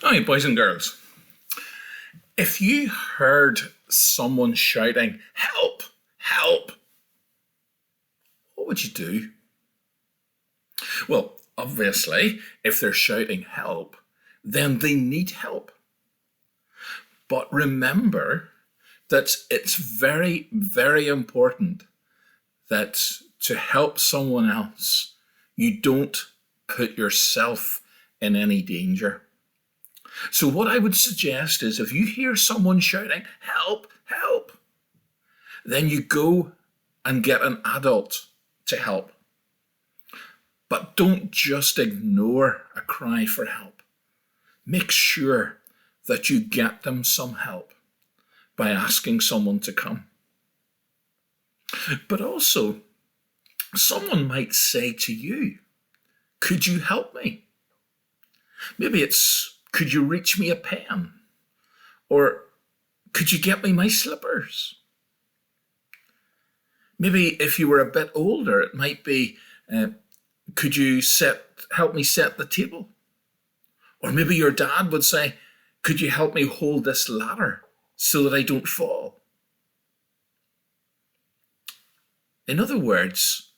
Hi, boys and girls. If you heard someone shouting, "Help! Help!" what would you do? Well, obviously, if they're shouting help, then they need help. But remember that it's very, very important that to help someone else, you don't put yourself in any danger. So what I would suggest is if you hear someone shouting, "Help, help," then you go and get an adult to help. But don't just ignore a cry for help. Make sure that you get them some help by asking someone to come. But also, someone might say to you, "Could you help me?" Maybe it's, "Could you reach me a pen?" Or, "Could you get me my slippers?" Maybe if you were a bit older, it might be, "Could you help me set the table?" Or maybe your dad would say, "Could you help me hold this ladder so that I don't fall?" In other words,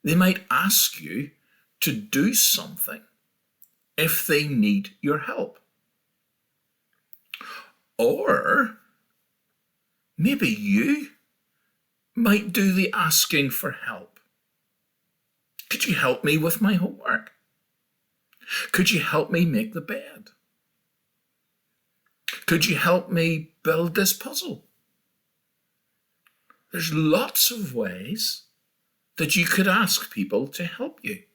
they might ask you to do something if they need your help. Or maybe you might do the asking for help. "Could you help me with my homework? Could you help me make the bed? Could you help me build this puzzle?" There's lots of ways that you could ask people to help you.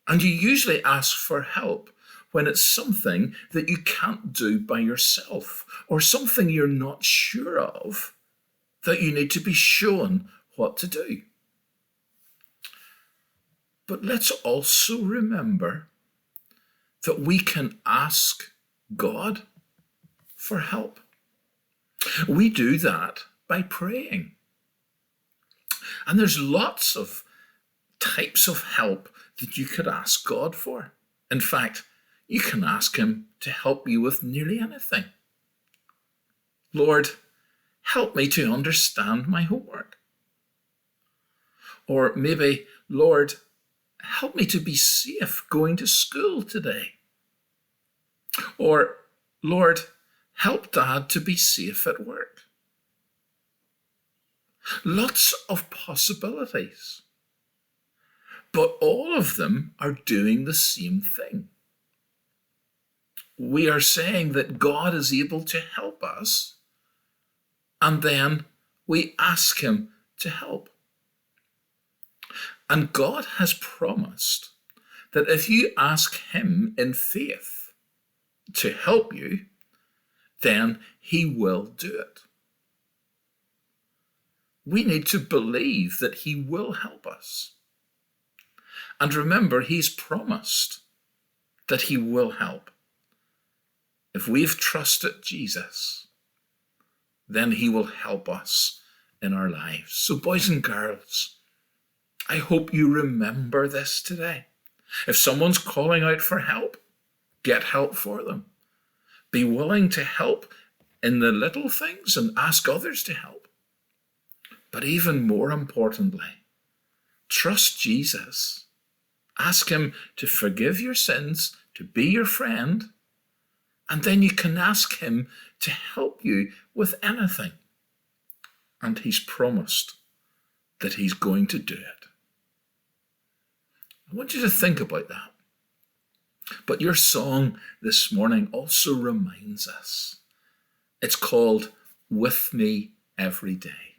And you usually ask for help when it's something that you can't do by yourself, or something you're not sure of, that you need to be shown what to do. But let's also remember that we can ask God for help. We do that by praying. And there's lots of types of help that you could ask God for. In fact, you can ask him to help you with nearly anything. "Lord, help me to understand my homework." Or maybe, "Lord, help me to be safe going to school today." Or, "Lord, help Dad to be safe at work." Lots of possibilities. But all of them are doing the same thing. We are saying that God is able to help us, and then we ask him to help. And God has promised that if you ask him in faith to help you, then he will do it. We need to believe that he will help us. And remember, he's promised that he will help. If we've trusted Jesus, then he will help us in our lives. So boys and girls, I hope you remember this today. If someone's calling out for help, get help for them. Be willing to help in the little things and ask others to help. But even more importantly, trust Jesus. Ask him to forgive your sins, to be your friend, and then you can ask him to help you with anything. And he's promised that he's going to do it. I want you to think about that. But your song this morning also reminds us. It's called "With Me Every Day."